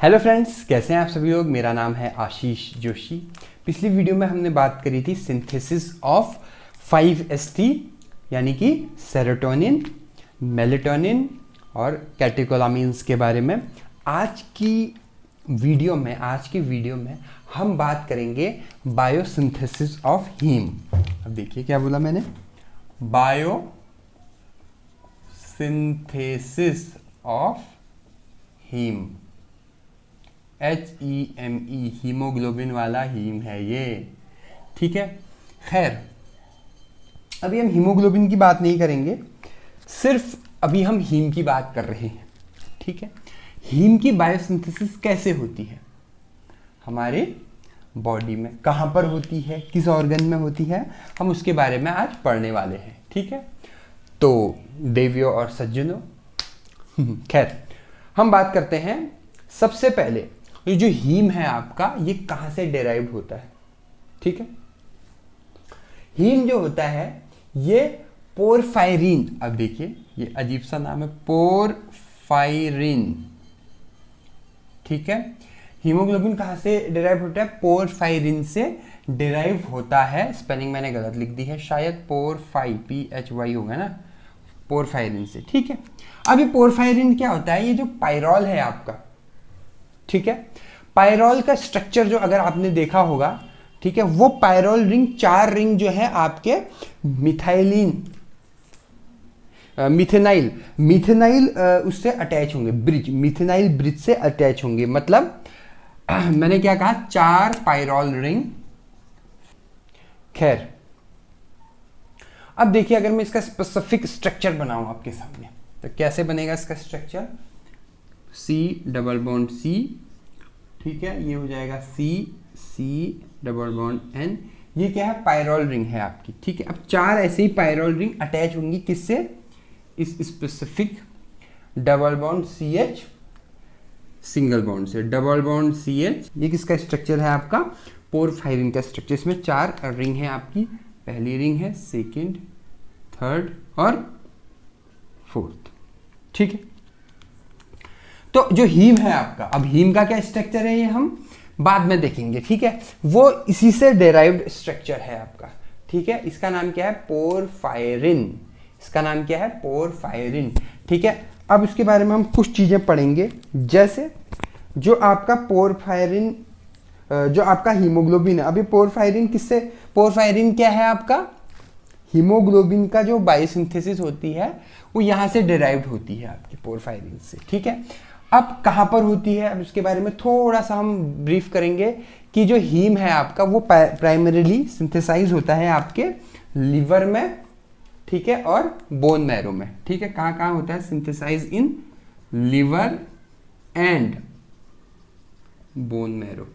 Hello friends, कैसे हैं आप सभी लोग। मेरा नाम है आशीष जोशी। पिछली वीडियो में हमने बात करी थी सिंथेसिस ऑफ 5ST यानी कि सेरोटोनिन, मेलेटोनिन और कैटेकोलामीन्स के बारे में। आज की वीडियो में हम बात करेंगे बायोसिंथेसिस ऑफ हीम। अब देखिए क्या बोला मैंने, biosynthesis of heme, HEME, haemoglobin वाला हीम है ये, ठीक है। खैर, अभी हम हीमोग्लोबिन की बात नहीं करेंगे, सिर्फ अभी हम हीम की बात कर रहे हैं, ठीक है। हीम की बायोसिंथेसिस कैसे होती है हमारे बॉडी में, कहाँ पर होती है, किस ऑर्गन में होती है, हम उसके बारे में आज पढ़ने वाले हैं, ठीक है। तो देवियों और सज्जनों, खैर हम बात करते हैं। सबसे पहले ये जो हीम है आपका, ये कहाँ से डेराइव होता है, ठीक है। हीम जो होता है ये पोरफायरिन, अब देखिए ये अजीब सा नाम है, पोरफायरिन, ठीक है। हीमोग्लोबिन कहाँ से डेराइव होता है, पोरफायरिन से डेराइव होता है। स्पेलिंग मैंने गलत लिख दी है शायद, PHY होगा ना, पोरफायरिन से, ठीक है। अभी पोरफायरिन क्या होता है, ये जो पायरोल है आपका, ठीक है, पायरोल का स्ट्रक्चर जो अगर आपने देखा होगा, ठीक है, वो पायरोल रिंग 4 रिंग जो है आपके मिथेनाइल उससे अटैच होंगे, मिथेनाइल ब्रिज से अटैच होंगे। मतलब मैंने क्या कहा, 4 पायरोल रिंग। खैर, अब देखिए अगर मैं इसका स्पेसिफिक स्ट्रक्चर बनाऊं आपके सामने, तो कैसे बनेगा इसका structure, C double bond C, ठीक है, ये हो जाएगा C डबल बॉन्ड N। ये क्या है, पायरोल रिंग है आपकी, ठीक है। अब 4 ऐसे ही पायरोल रिंग अटैच होंगी, किससे, इस specific double bond CH single bond से, डबल बॉन्ड CH। ये किसका स्ट्रक्चर है आपका, पोरफायरिन का स्ट्रक्चर। इसमें 4 रिंग है आपकी, पहली रिंग है, सेकेंड, थर्ड और फोर्थ, ठीक है। तो जो हीम है आपका, अब हीम का क्या स्ट्रक्चर है ये हम बाद में देखेंगे, ठीक है। वो इसी से डेराइव्ड स्ट्रक्चर है आपका, ठीक है। इसका नाम क्या है, पोरफायरिन। इसका नाम क्या है, पोरफायरिन, ठीक है। अब इसके बारे में हम कुछ चीजें पढ़ेंगे, जैसे जो आपका पोरफायरिन, जो आपका हीमोग्लोबिन है। अभी पोरफायरिन क्या है आपका, हीमोग्लोबिन का जो बायोसिंथेसिस होती है वो यहां से डिराइव्ड होती है आपकी पोरफायरिन से, ठीक है। अब कहां पर होती है, अब इसके बारे में थोड़ा सा हम ब्रीफ करेंगे कि जो हीम है आपका वो प्राइमरीली सिंथेसाइज होता है आपके लिवर में, ठीक है, और बोन मैरो में, ठीक है। कहां कहां होता है, synthesise in liver and bone marrow,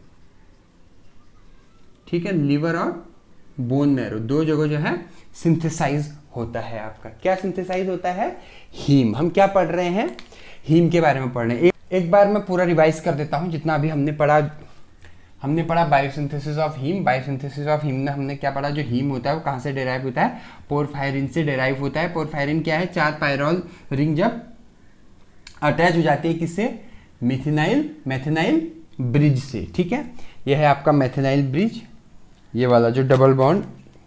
ठीक है। लिवर और बोन मैरो 2 जगह जो है सिंथेसाइज होता है आपका। क्या सिंथेसाइज होता है, हीम। हम क्या पढ़ रहे हैं, हीम के बारे में पढ़ रहे हैं। एक बार मैं पूरा रिवाइज कर देता हूं जितना अभी हमने पढ़ा biosynthesis of heme. Biosynthesis of heme में हमने क्या पढ़ा, जो हीम होता है वो कहां से डेराइव होता है, पोरफायरिन से डेराइव होता है। पोरफायरिन क्या है, 4 पायरोल रिंग जब अटैच हो जाती है किससे, मैथेनाइल ब्रिज से, ठीक है। यह है आपका मैथेनाइल ब्रिज, ये वाला जो डबल बॉन्ड,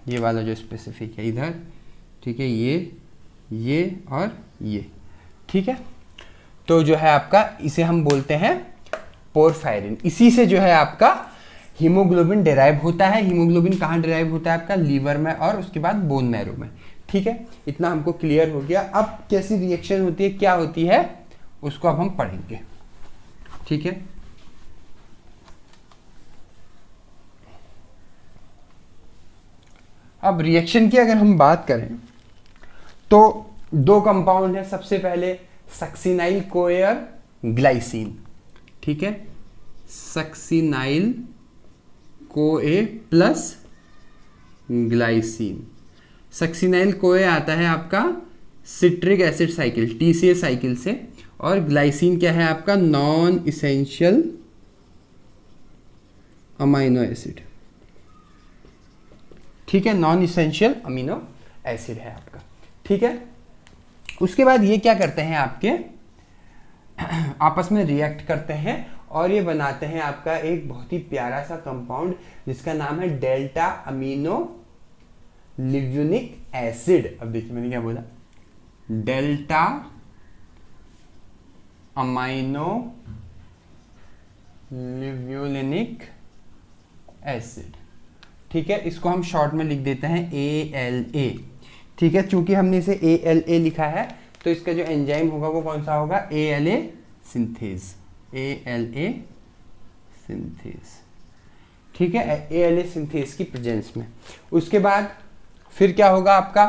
ये वाला जो स्पेसिफिक है इधर, ठीक है, ये और ये, ठीक है। तो जो है आपका, इसे हम बोलते हैं पोरफायरिन। इसी से जो है आपका हीमोग्लोबिन डेराइव होता है। हीमोग्लोबिन कहाँ डेराइव होता है आपका, लीवर में और उसके बाद बोन मैरो में, ठीक है। इतना हमको क्लियर हो गया। अब कैसी रिएक्शन होती है, क्या होती है, उसको अब हम पढ़ेंगे, ठीक है। अब रिएक्शन की अगर हम बात करें तो 2 कंपाउंड है। सबसे पहले सक्सिनाइल कोएर ग्लाइसिन, ठीक है, सक्सिनाइल कोए प्लस ग्लाइसिन। सक्सिनाइल कोए आता है आपका citric acid cycle, TCA cycle से, और ग्लाइसिन क्या है आपका, नॉन इसेंशियल अमीनो एसिड, ठीक है, नॉन इसेंशियल अमीनो एसिड है आपका, ठीक है। उसके बाद ये क्या करते हैं आपके, आपस में रिएक्ट करते हैं और ये बनाते हैं आपका एक बहुत ही प्यारा सा कंपाउंड जिसका नाम है डेल्टा अमीनो लिव्यूनिक एसिड। अब देखिए मैंने क्या बोला, डेल्टा अमाइनो लिव्यूलिनिक एसिड। ठीक है, इसको हम शॉर्ट में लिख देते हैं ALA। ठीक है, चूंकि हमने इसे ALA लिखा है तो इसका जो एंजाइम होगा वो कौन सा होगा, ALA सिंथेज, ALA सिंथेज। ठीक है, ALA सिंथेज की प्रेजेंस में। उसके बाद फिर क्या होगा आपका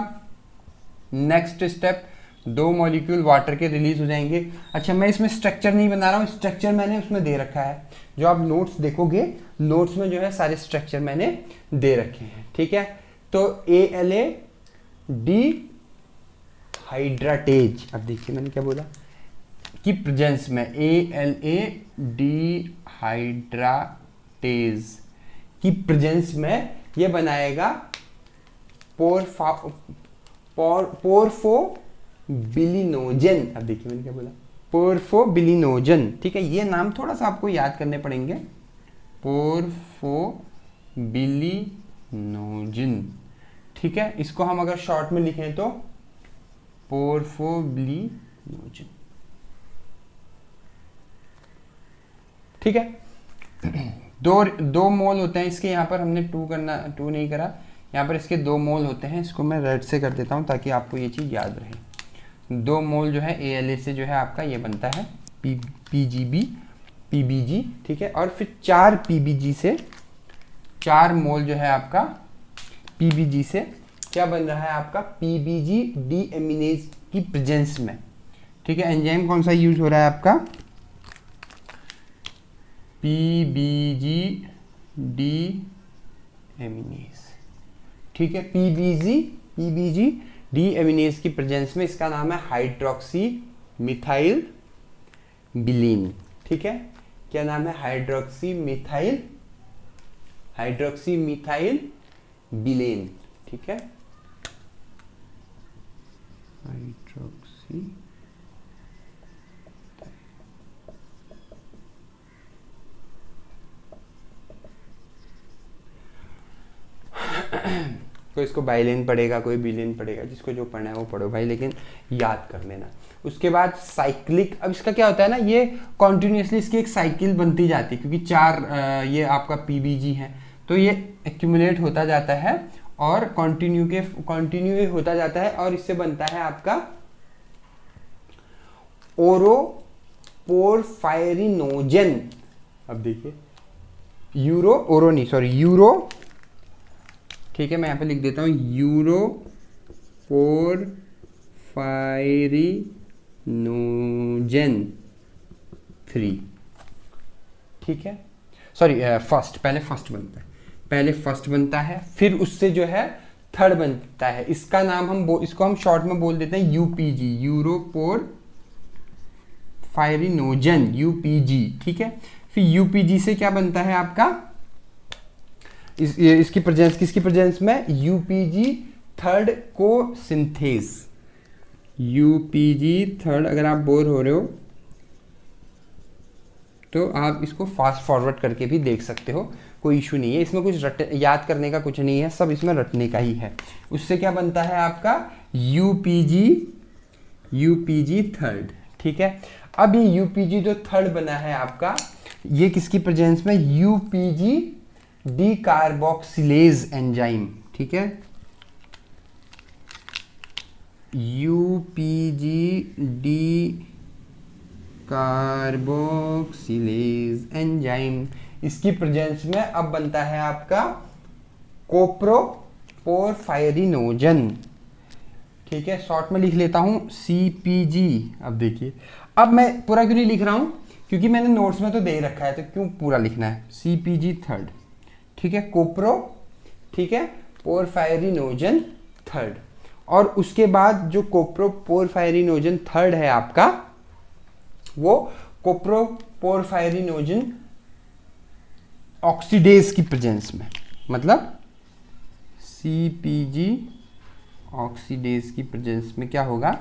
नेक्स्ट स्टेप, 2 मॉलिक्यूल वाटर के रिलीज हो जाएंगे। अच्छा, मैं इसमें स्ट्रक्चर नहीं बना रहा हूँ, स्ट्रक्चर मैंने उसमें दे रखा है। जो आप नोट्स देखोगे, नोट्स में जो है सारे स्ट्रक्चर मैंने दे रखे हैं। ठीक है, तो ALA डिहाइड्रेटेज, अब देखिए मैंने क्या बोला, की प्रेजेंस में ALA डिहाइड्रेटेज की प्रेजेंस में ये बनाएगा पोरफोबिलिनोजन। अब देखिए मैंने क्या बोला, पोरफोबिलिनोजन। ठीक है, ये नाम थोड़ा सा आपको याद करने पड़ेंगे, पोरफोबिलिनोजन। ठीक है, इसको हम अगर शॉर्ट में लिखें तो पोरफोबिलिनोजन। ठीक है, दो मोल होते हैं इसके, यहाँ पर हमने 2 नहीं करा, यहाँ पर इसके 2 मोल होते हैं। इसको मैं रेड से कर देता हूँ ताकि आपको ये चीज़ याद रहे। 2 मोल जो है ALA से जो है आपका ये बनता है PBG। ठीक है, और फिर 4 PBG से, 4 मोल जो है आपका PBG से क्या बन रहा है आपका, PBG डीएमिनेज की प्रेजेंस में। ठीक है, एंजाइम कौन सा यूज हो रहा है आपका, PBG डीएमिनेज। ठीक है, PBG डीएमिनेज की प्रेजेंस में इसका नाम है हाइड्रोक्सी मिथाइल बिलीन। ठीक है, क्या नाम है, हाइड्रोक्सी मिथाइल बिलीन। ठीक है, हाइड्रोक्सी कोई इसको बाइलेन पढ़ेगा, कोई बिलेन पढ़ेगा, जिसको जो पढ़ना है वो पढ़ो भाई, लेकिन याद कर लेना। उसके बाद साइक्लिक, अब इसका क्या होता है ना, ये कॉन्टिन्यूसली इसकी एक साइकिल बनती जाती है, क्योंकि 4 ये आपका PBG है, तो ये एक्यूमुलेट होता जाता है और कंटिन्यू होता जाता है, और इससे बनता है आपका ओरोपोरफायरिनोजन। अब देखिए यूरो। ठीक है, मैं यहाँ पे लिख देता हूँ यूरोपोरफायरिनोजन 3। ठीक है, सॉरी पहले फर्स्ट बनता है, फिर उससे जो है थर्ड बनता है। इसका नाम इसको हम शॉर्ट में बोल देते हैं UPG, यूरोपोरफायरिनोजन, UPG। ठीक है, फिर UPG से क्या बनता है आपका, इसकी प्रेजेंस, किसकी प्रेजेंस में, UPG थर्ड को सिंथेज। UPG थर्ड, अगर आप बोर हो रहे हो तो आप इसको फास्ट फॉरवर्ड करके भी देख सकते हो, कोई इशू नहीं है। इसमें कुछ याद करने का कुछ नहीं है, सब इसमें रटने का ही है। उससे क्या बनता है आपका UPG थर्ड। ठीक है, अब ये UPG जो थर्ड बना है आपका, ये किसकी प्रेजेंस में, UPG डीकार्बोक्सिलेज एंजाइम। ठीक है, UPG डीकार्बोक्सिलेज एंजाइम, इसकी प्रेजेंस में अब बनता है आपका कोप्रोपोरफायरिनोजन। ठीक है, शॉर्ट में लिख लेता हूं CPG। अब देखिए, अब मैं पूरा क्यों नहीं लिख रहा हूं, क्योंकि मैंने नोट्स में तो दे रखा है, तो क्यों पूरा लिखना है, CPG थर्ड। ठीक है, कोप्रो, ठीक है, पोरफायरिनोजन थर्ड। और उसके बाद जो कोप्रोपोरफायरिनोजन थर्ड है आपका, वो कोप्रोपोरफायरिनोजन ऑक्सीडेज की प्रेजेंस में, मतलब CPG ऑक्सीडेज की प्रेजेंस में क्या होगा,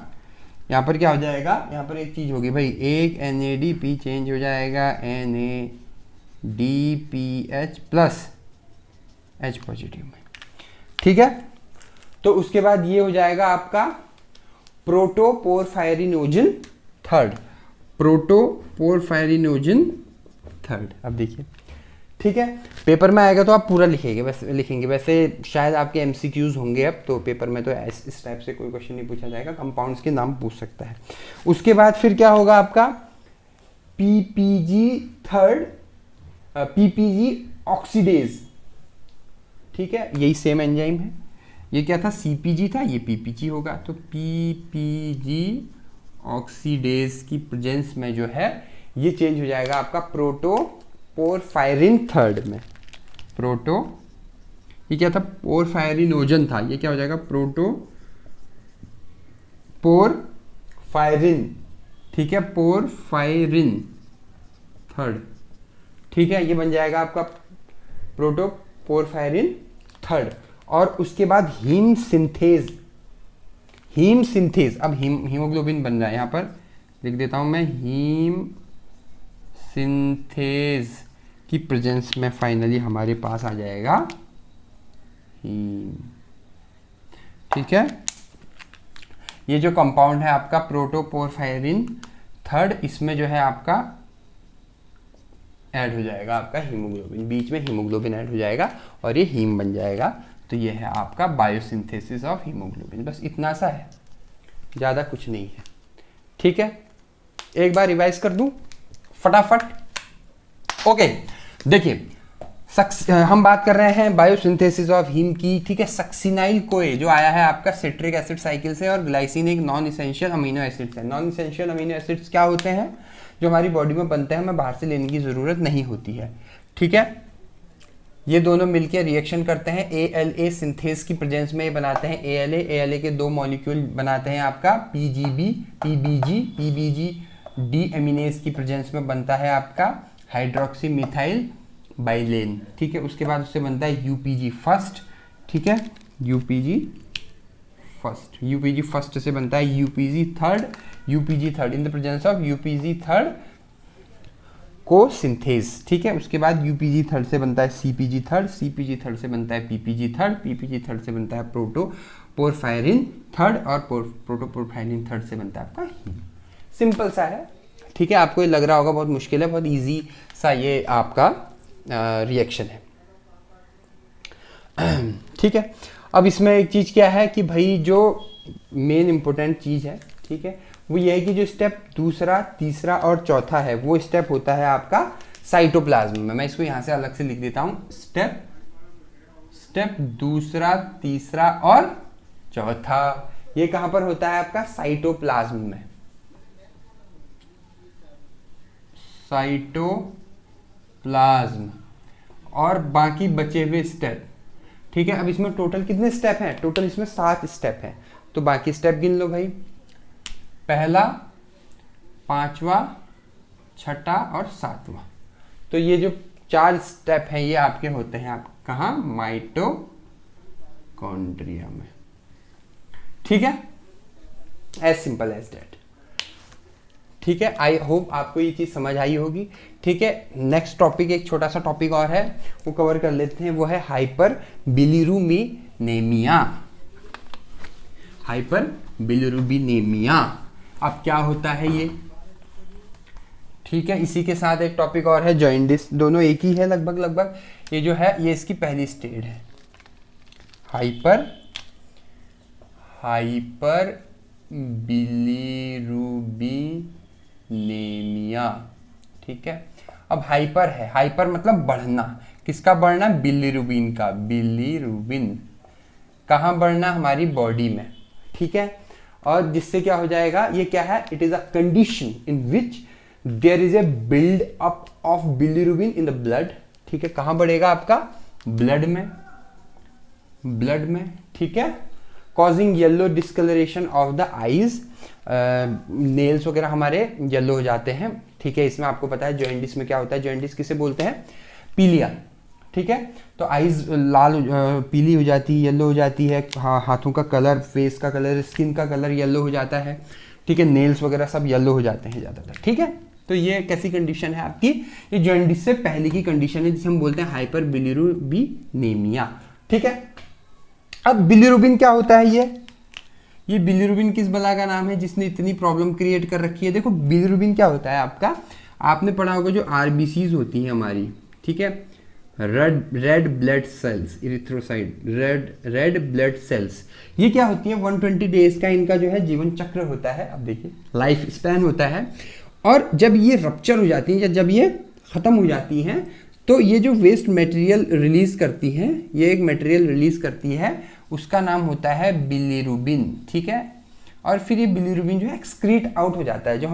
यहाँ पर क्या हो जाएगा, यहाँ पर एक चीज़ होगी भाई, एक NADP चेंज हो जाएगा NADPH प्लस H पॉजिटिव में, ठीक है। तो उसके बाद ये हो जाएगा आपका प्रोटोपोरफायरिनोजन थर्ड, प्रोटोपोरफायरिनोजन थर्ड। अब देखिए, ठीक है, पेपर में आएगा तो आप पूरा लिखेंगे वैसे शायद आपके MCQs होंगे अब, तो पेपर में तो इस टाइप से कोई क्वेश्चन नहीं पूछा जाएगा, कंपाउंड्स के नाम पूछ सकता है। उसके बाद फिर क्या होगा आपका PPG थर्ड, PPG ऑक्सीडेज, ठीक है, यही सेम एंजाइम है। ये क्या था, CPG था, ये PPG होगा, तो PPG ऑक्सीडेज की प्रेजेंस में जो है ये चेंज हो जाएगा आपका प्रोटोपोरफायरिन थर्ड में। ये क्या था, पोरफायरिनोजन था, ये क्या हो जाएगा प्रोटोपोरफायरिन, ठीक है, पोरफायरिन थर्ड, ठीक है, ये बन जाएगा आपका प्रोटोपोरफायरिन थर्ड। और उसके बाद हीम सिंथेज, अब हीमोग्लोबिन बन रहा है, यहाँ पर लिख देता हूं मैं, हीम सिंथेज की प्रेजेंस में फाइनली हमारे पास आ जाएगा हीम, ठीक है। ये जो कंपाउंड है आपका प्रोटोपोरफायरिन थर्ड, इसमें जो है आपका ऐड हो जाएगा आपका हीमोग्लोबिन, बीच में हीमोग्लोबिन ऐड हो जाएगा और ये हीम बन जाएगा। तो ये है आपका बायोसिंथेसिस ऑफ हीमोग्लोबिन, बस इतना सा है, ज़्यादा कुछ नहीं है, ठीक है। एक बार रिवाइज कर दूं फटाफट, ओके। देखिए हम बात कर रहे हैं बायोसिंथेसिस ऑफ हीम की, ठीक है। सक्सिनाइल कोए जो आया है आपका सिट्रिक एसिड साइकिल से, और ग्लाइसिन एक नॉन इसेंशियल अमीनो एसिड्स है। नॉन इसेंशियल अमीनो एसिड्स क्या होते हैं, जो हमारी बॉडी में बनते हैं, हमें बाहर से लेने की ज़रूरत नहीं होती है, ठीक है। ये दोनों मिलकर रिएक्शन करते हैं, ALA सिंथेस की प्रेजेंस में ये बनाते हैं ALA के दो मॉलिक्यूल बनाते हैं आपका PGB, PBG डी एमिनेज की प्रेजेंस में बनता है आपका हाइड्रोक्सी मिथाइल बाइलेन, ठीक है। उसके बाद उससे बनता है UPG फर्स्ट, ठीक है, UPG फर्स्ट से बनता है UPG third in the presence of UPG third को सिंथेज, ठीक है। उसके बाद UPG थर्ड से बनता है CPG थर्ड से बनता है PPG थर्ड से बनता है प्रोटोपोरफायरिन थर्ड, और प्रोटोपोरफायरिन थर्ड से बनता है आपका हीम। सिंपल सा है, ठीक है। आपको ये लग रहा होगा बहुत मुश्किल है, बहुत इजी सा ये आपका रिएक्शन है, ठीक है। अब इसमें एक चीज़ क्या है कि भाई जो मेन इंपॉर्टेंट चीज़ है, ठीक है, वो ये है कि जो स्टेप दूसरा, तीसरा और चौथा है, वो स्टेप होता है आपका साइटोप्लाज्म में। मैं इसको यहाँ से अलग से लिख देता हूँ, स्टेप दूसरा, तीसरा और चौथा, ये कहाँ पर होता है आपका साइटोप्लाज्म में, साइटोप्लाज्म। और बाकी बचे हुए स्टेप, ठीक है। अब इसमें टोटल कितने स्टेप हैं, टोटल इसमें 7 स्टेप हैं, तो बाकी स्टेप गिन लो भाई, पहला, पांचवा, छठा और सातवां। तो ये जो 4 स्टेप हैं ये आपके होते हैं आप कहाँ, माइटोकॉन्ड्रिया में, ठीक है, एज सिंपल एज दैट, ठीक है। आई होप आपको ये चीज समझ आई होगी, ठीक है। नेक्स्ट टॉपिक, एक छोटा सा टॉपिक और है, वो कवर कर लेते हैं, वो है हाइपर बिलिरुबिनेमिया। अब क्या होता है ये, ठीक है। इसी के साथ एक टॉपिक और है जॉइंडिस, दोनों एक ही है लगभग। ये जो है ये इसकी पहली स्टेज है, हाइपर बिलिरुबिनेमिया, ठीक है। अब हाइपर है, हाइपर मतलब बढ़ना, किसका बढ़ना, बिलिरुबिन का, बिलिरुबिन कहाँ बढ़ना, हमारी बॉडी में, ठीक है। और जिससे क्या हो जाएगा, ये क्या है, it is a condition in which there is a build up of bilirubin in the blood, ठीक है। कहाँ बढ़ेगा आपका, ब्लड में, ठीक है। Causing yellow discolouration of the eyes, nails वगैरह हमारे येलो हो जाते हैं, ठीक है। इसमें आपको पता है जॉइंडिस में क्या होता है, जॉइंडिस किसे बोलते हैं, पीलिया, ठीक है। तो आईज लाल पीली हो जाती है, येलो हो जाती है, हाथों का कलर, फेस का कलर, स्किन का कलर येलो हो जाता है, ठीक है, नेल्स वगैरह सब येलो हो जाते हैं ज़्यादातर, ठीक है। तो ये कैसी कंडीशन है आपकी, ये जॉन्डिस से पहले की कंडीशन है जिसे हम बोलते हैं हाइपर बिलिरुबिनेमिया, ठीक है। अब बिलिरुबिन क्या होता है, ये बिलिरुबिन किस बला का नाम है जिसने इतनी प्रॉब्लम क्रिएट कर रखी है। देखो बिलिरुबिन क्या होता है आपका, आपने पढ़ा होगा जो आरबीसीज होती हैं हमारी, ठीक है, red blood cells, erythrocyte, red blood cells, ये क्या होती है 120 डेज का इनका जो है जीवन चक्र होता है। अब देखिए लाइफ स्पैन होता है, और जब ये रप्चर हो जाती हैं या जब ये ख़त्म हो जाती हैं तो ये जो वेस्ट मटेरियल रिलीज़ करती हैं, ये एक मटेरियल रिलीज़ करती है, उसका नाम होता है बिलिरुबिन, ठीक है। और फिर ये बिलिरुबिन जो है एक्सक्रीट आउट हो जाता है, जो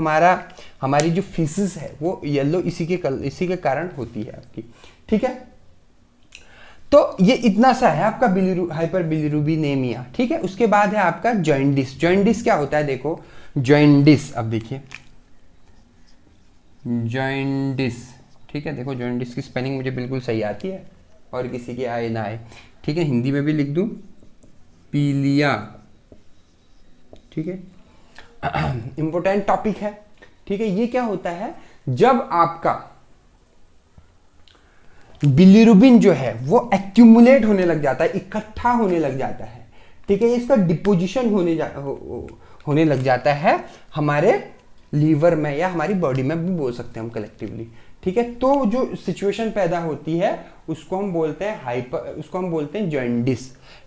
हमारी जो फीसिस है वो येलो इसी के कारण होती है आपकी, ठीक है। तो ये इतना सा है आपका हाइपर बिलिरुबिनेमिया, ठीक है। उसके बाद है आपका जॉइंडिस। जॉइंडिस क्या होता है, देखो जॉइंडिस, अब देखिए जॉइंडिस, ठीक है। देखो जॉइंडिस की स्पेलिंग मुझे बिल्कुल सही आती है और किसी की आए ना आए, ठीक है, हिंदी में भी लिख दूं पीलिया, ठीक है। इंपॉर्टेंट टॉपिक है, ठीक है। ये क्या होता है, जब आपका बिलिरुबिन जो है वो एक्यूमुलेट होने लग जाता है, इकट्ठा होने लग जाता है, ठीक है। इसका डिपोजिशन होने लग जाता है हमारे लीवर में या हमारी बॉडी में भी बोल सकते हैं हम कलेक्टिवली, ठीक है। तो जो सिचुएशन पैदा होती है उसको हम बोलते हैं जॉइंडिस,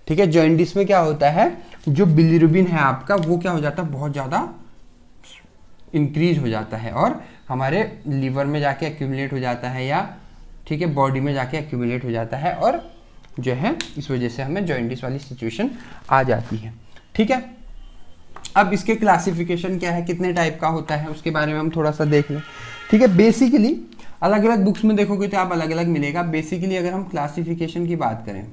ठीक है। जॉइंडिस में क्या होता है, जो बिलिरुबिन है आपका वो क्या हो जाता है, बहुत ज़्यादा इंक्रीज हो जाता है और हमारे लीवर में जाके एक्यूमुलेट हो जाता है, या ठीक है बॉडी में जाके एक्यूमुलेट हो जाता है, और जो है इस वजह से हमें जॉइंडिस वाली सिचुएशन आ जाती है, ठीक है। अब इसके क्लासिफिकेशन क्या है, कितने टाइप का होता है, उसके बारे में हम थोड़ा सा देख लें, ठीक है। बेसिकली अलग अलग बुक्स में देखोगे तो आप अलग अलग मिलेगा। बेसिकली अगर हम क्लासिफिकेशन की बात करें,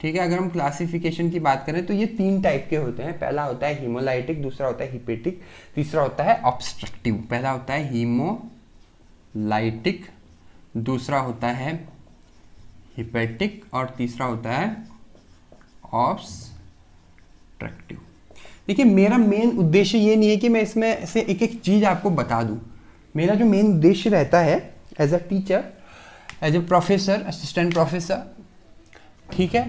ठीक है, अगर हम क्लासिफिकेशन की बात करें तो ये 3 टाइप के होते हैं। पहला होता है हीमोलाइटिक, दूसरा होता है हिपेटिक, तीसरा होता है ऑब्स्ट्रक्टिव। पहला होता है हीमोलाइटिक, दूसरा होता है हिपेटिक और तीसरा होता है ऑब्स्ट्रक्टिव। देखिए मेरा मेन उद्देश्य ये नहीं है कि मैं इसमें से एक एक चीज़ आपको बता दूं। मेरा जो मेन उद्देश्य रहता है as a teacher, as a professor, assistant professor, ठीक है,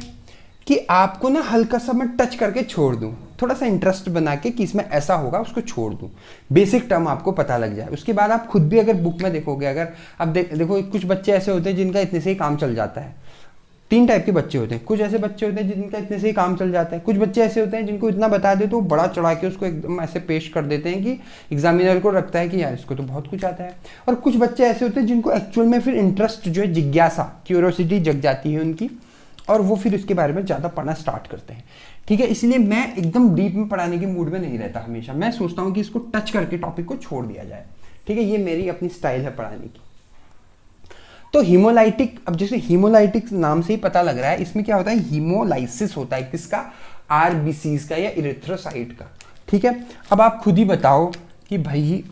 कि आपको ना हल्का सा मैं टच करके छोड़ दूं, थोड़ा सा इंटरेस्ट बना के कि इसमें ऐसा होगा उसको छोड़ दूं, बेसिक टर्म आपको पता लग जाए। उसके बाद आप खुद भी अगर बुक में देखोगे, अगर अब देखो कुछ बच्चे ऐसे होते हैं जिनका इतने से ही काम चल जाता है। 3 टाइप के बच्चे होते हैं। कुछ ऐसे बच्चे होते हैं जिनका इतने से ही काम चल जाता है, कुछ बच्चे ऐसे होते हैं जिनको इतना बता दे तो बड़ा चढ़ा के उसको एकदम ऐसे पेश कर देते हैं कि एग्जामिनर को लगता है कि यार इसको तो बहुत कुछ आता है। और कुछ बच्चे ऐसे होते हैं जिनको एक्चुअल में फिर इंटरेस्ट जो है, जिज्ञासा, क्यूरियोसिटी जग जाती है उनकी, और वो फिर उसके बारे में ज़्यादा पढ़ना स्टार्ट करते हैं, ठीक है। इसलिए मैं एकदम डीप में पढ़ाने के मूड में नहीं रहता हमेशा। मैं सोचता हूँ कि इसको टच करके टॉपिक को छोड़ दिया जाए, ठीक है। ये मेरी अपनी स्टाइल है पढ़ाने की। तो हीमोलाइटिक, अब जैसे हीमोलाइटिक नाम से ही पता लग रहा है, इसमें क्या होता है, हीमोलाइसिस होता है किसका, आरबीसीज का या इरिथ्रोसाइट का, ठीक है। अब आप खुद ही बताओ कि भाई,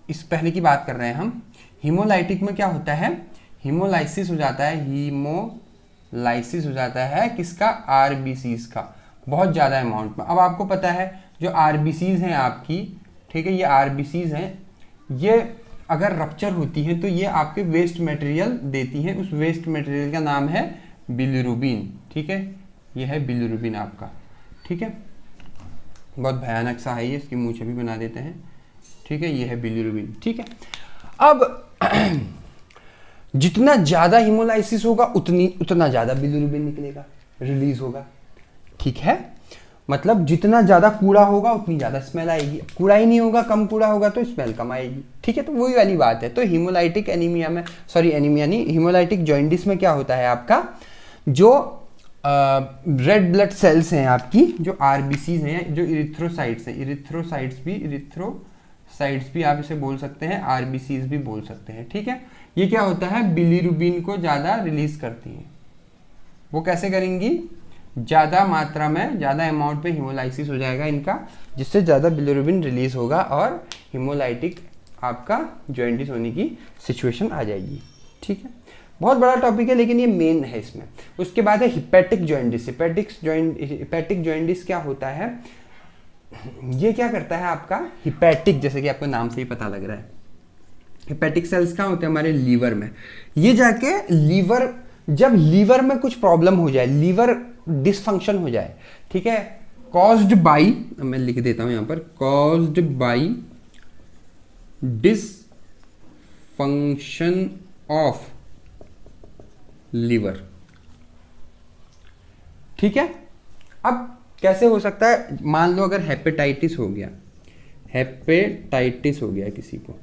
इस पहले की बात कर रहे हैं हम, हीमोलाइटिक में क्या होता है, हीमोलाइसिस हो जाता है, हीमोलाइसिस हो जाता है किसका, आरबीसीज का, बहुत ज़्यादा अमाउंट में। अब आपको पता है जो आरबीसीज हैं आपकी, ठीक है, ये आरबीसीज हैं, ये अगर रप्चर होती हैं तो ये आपके वेस्ट मटेरियल देती हैं। उस वेस्ट मटेरियल का नाम है बिलिरुबिन, ठीक है, ये है बिलिरुबिन आपका, ठीक है। बहुत भयानक सा है ये, इसकी मूंछें भी बना देते हैं, ठीक है, ये है बिलिरुबिन, ठीक है। अब जितना ज़्यादा हीमोलाइसिस होगा उतना ज़्यादा बिलिरुबिन निकलेगा, रिलीज होगा, ठीक है। मतलब जितना ज़्यादा कूड़ा होगा उतनी ज़्यादा स्मेल आएगी, कूड़ा ही नहीं होगा, कम कूड़ा होगा तो स्मेल कम आएगी, ठीक है। तो वही वाली बात है। तो हीमोलाइटिक एनीमिया में, सॉरी एनीमिया नहीं, हीमोलाइटिक जॉइंडिस में क्या होता है आपका, जो रेड ब्लड सेल्स हैं आपकी, जो आरबीसीज हैं, जो इरिथ्रोसाइट्स हैं, इरिथ्रोसाइट्स भी आप इसे बोल सकते हैं, आरबीसीज भी बोल सकते हैं, ठीक है। ये क्या होता है, बिलिरुबिन को ज़्यादा रिलीज करती हैं। वो कैसे करेंगी, ज़्यादा मात्रा में, ज़्यादा अमाउंट पे हीमोलाइसिस हो जाएगा इनका, जिससे ज़्यादा बिलिरुबिन रिलीज होगा और हीमोलाइटिक आपका जॉइंडिस होने की सिचुएशन आ जाएगी, ठीक है। बहुत बड़ा टॉपिक है लेकिन ये मेन है इसमें। उसके बाद है हिपेटिक जॉइंडिस। हिपेटिक जॉइंडिस क्या होता है, ये क्या करता है आपका हिपैटिक, जैसे कि आपको नाम से ही पता लग रहा है, हिपैटिक सेल्स कहाँ होते हैं हमारे लीवर में। ये जाके लीवर, जब लीवर में कुछ प्रॉब्लम हो जाए, लीवर डिसफंक्शन हो जाए, ठीक है, कॉज्ड बाई, मैं लिख देता हूं यहां पर, caused by dysfunction of liver, ठीक है। अब कैसे हो सकता है, मान लो अगर हेपेटाइटिस हो गया, हेपेटाइटिस हो गया किसी को,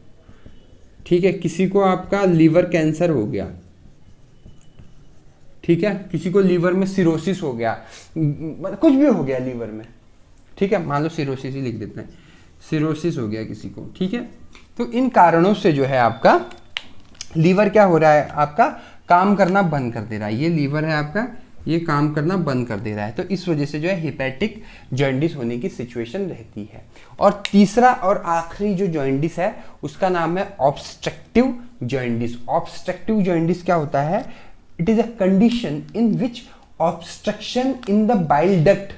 ठीक है, किसी को आपका लीवर कैंसर हो गया, ठीक है, किसी को लीवर में सिरोसिस हो गया, कुछ भी हो गया लीवर में, ठीक है, मान लो सिरोसिस ही लिख देते हैं, सिरोसिस हो गया किसी को, ठीक है। तो इन कारणों से जो है आपका लीवर क्या हो रहा है, आपका काम करना बंद कर दे रहा है, ये लीवर है आपका, ये काम करना बंद कर दे रहा है, तो इस वजह से जो है हिपैटिक जॉइंडिस होने की सिचुएशन रहती है। और तीसरा और आखिरी जो जॉइंडिस है उसका नाम है ऑब्स्ट्रक्टिव जॉइंडिस। ऑब्स्ट्रक्टिव जॉइंडिस क्या होता है, it is a condition in which obstruction in the bile duct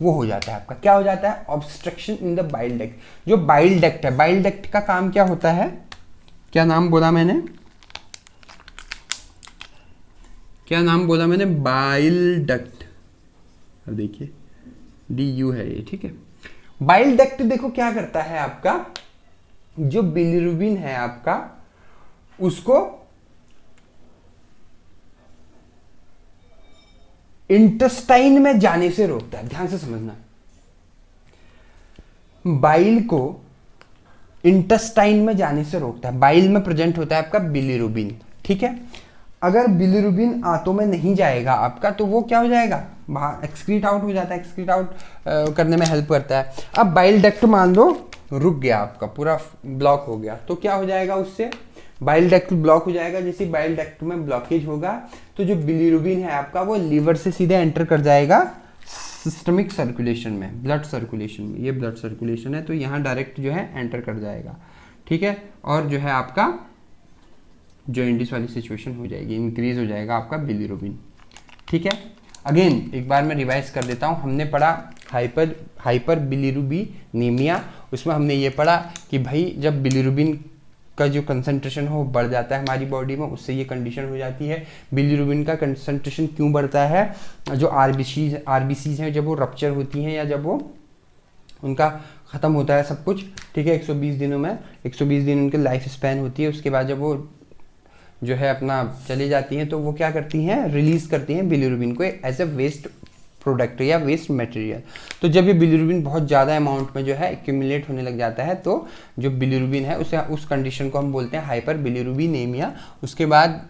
वो हो जाता है आपका, क्या हो जाता है, obstruction in the bile duct. जो बाइल डक्ट है, बाइल डक्ट का काम क्या होता है, क्या नाम बोला मैंने, क्या नाम बोला मैंने, बाइल डक्ट, अब देखिए DU है ये, ठीक है। बाइल डक्ट देखो क्या करता है आपका, जो बिलिरुबिन है आपका उसको इंटेस्टाइन में जाने से रोकता है, ध्यान से समझना, बाइल को इंटेस्टाइन में जाने से रोकता है। बाइल में प्रेजेंट होता है आपका बिलिरुबिन, ठीक है। अगर बिलिरुबिन आंतों में नहीं जाएगा आपका तो वो क्या हो जाएगा, बाहर एक्सक्रीट आउट हो जाता है, एक्सक्रीट आउट करने में हेल्प करता है। अब बाइल डक्ट मान लो रुक गया आपका, पूरा ब्लॉक हो गया, तो क्या हो जाएगा, उससे बाइल डक्ट ब्लॉक हो जाएगा। जैसे बाइल डक्ट में ब्लॉकेज होगा तो जो बिलिरुबिन है आपका वो लीवर से सीधे एंटर कर जाएगा सिस्टमिक सर्कुलेशन में, ब्लड सर्कुलेशन में, ये ब्लड सर्कुलेशन है तो यहाँ डायरेक्ट जो है एंटर कर जाएगा, ठीक है। और जो है आपका जॉइंडिस वाली सिचुएशन हो जाएगी, इंक्रीज हो जाएगा आपका बिलिरुबिन, ठीक है। अगेन एक बार मैं रिवाइज कर देता हूँ, हमने पढ़ा हाइपर बिलिरुबिनेमिया, उसमें हमने ये पढ़ा कि भाई जब बिलिरुबिन का जो कंसंट्रेशन हो बढ़ जाता है हमारी बॉडी में, उससे ये कंडीशन हो जाती है। बिलिरुबिन का कंसंट्रेशन क्यों बढ़ता है, जो आरबीसीज हैं जब वो रप्चर होती हैं या जब वो उनका ख़त्म होता है सब कुछ, ठीक है, 120 दिनों में, 120 दिन उनकी लाइफ स्पैन होती है, उसके बाद जब वो जो है अपना चली जाती हैं तो वो क्या करती हैं, रिलीज करती हैं बिलिरुबिन को एज ए वेस्ट प्रोडक्ट या वेस्ट मटेरियल। तो जब ये बिलिरुबिन बहुत ज़्यादा अमाउंट में जो है एक्यूमुलेट होने लग जाता है तो जो बिलिरुबिन है उसे, उस कंडीशन को हम बोलते हैं हाइपर बिलिरुबिनेमिया। उसके बाद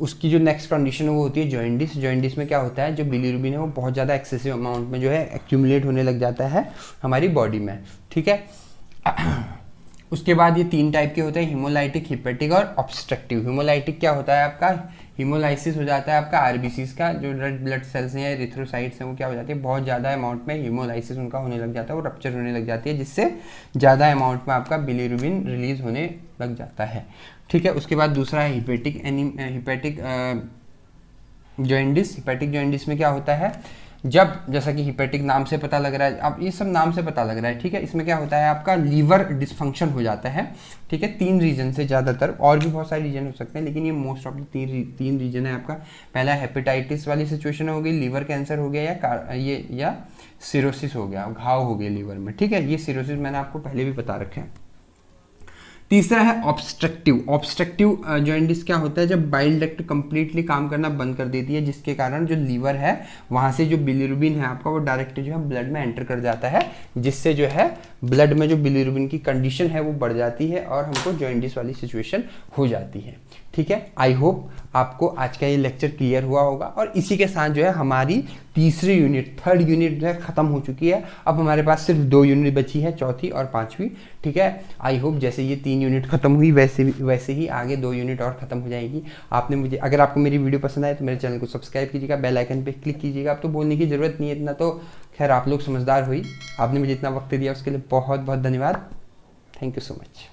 उसकी जो नेक्स्ट कंडीशन है वो होती है जॉइंडिस। जॉइंडिस में क्या होता है, जो बिलिरुबिन है वो बहुत ज़्यादा एक्सेसिव अमाउंट में जो है एक्यूमुलेट होने लग जाता है हमारी बॉडी में, ठीक है। उसके बाद ये 3 टाइप के होते हैं, हीमोलाइटिक, हिपैटिक और ऑब्स्ट्रक्टिव। हीमोलाइटिक क्या होता है आपका, हीमोलाइसिस हो जाता है आपका आरबीसीज का, जो रेड ब्लड सेल्स हैं या एरिथ्रोसाइट्स हैं वो क्या हो जाती है, बहुत ज़्यादा अमाउंट में हीमोलाइसिस उनका होने लग जाता है, वो रप्चर होने लग जाती है, जिससे ज़्यादा अमाउंट में आपका बिलिरुबिन रिलीज होने लग जाता है, ठीक है। उसके बाद दूसरा है हिपैटिक जॉइंडिस। हिपैटिक जॉइंडिस में क्या होता है, जब जैसा कि हिपैटिक नाम से पता लग रहा है, अब ये सब नाम से पता लग रहा है, ठीक है। इसमें क्या होता है आपका लीवर डिसफंक्शन हो जाता है, ठीक है, 3 रीजन से ज़्यादातर, और भी बहुत सारे रीजन हो सकते हैं लेकिन ये मोस्ट ऑफ द 3 रीजन है आपका। पहला हेपेटाइटिस वाली सिचुएशन हो गई, लीवर कैंसर हो गया या सिरोसिस हो गया, घाव हो गए लीवर में, ठीक है। ये सिरोसिस मैंने आपको पहले भी बता रखे हैं। तीसरा है ऑब्स्ट्रक्टिव। ऑब्स्ट्रक्टिव जॉइंडिस क्या होता है, जब बाइल डक्ट कंप्लीटली काम करना बंद कर देती है, जिसके कारण जो लीवर है वहाँ से जो बिलिरुबिन है आपका वो डायरेक्ट जो है ब्लड में एंटर कर जाता है, जिससे जो है ब्लड में जो बिलिरुबिन की कंडीशन है वो बढ़ जाती है और हमको जॉइंडिस वाली सिचुएशन हो जाती है, ठीक है। आई होप आपको आज का ये लेक्चर क्लियर हुआ होगा और इसी के साथ जो है हमारी तीसरी यूनिट, 3rd यूनिट जो है ख़त्म हो चुकी है। अब हमारे पास सिर्फ 2 यूनिट बची है, चौथी और 5वीं, ठीक है। आई होप जैसे ये 3 यूनिट खत्म हुई वैसे ही आगे 2 यूनिट और ख़त्म हो जाएगी। आपने मुझे, अगर आपको मेरी वीडियो पसंद आए तो मेरे चैनल को सब्सक्राइब कीजिएगा, बेल आइकन पे क्लिक कीजिएगा। अब तो बोलने की ज़रूरत नहीं है इतना, तो खैर आप लोग समझदार हुई, आपने मुझे इतना वक्त दिया उसके लिए बहुत बहुत धन्यवाद। Thank you so much.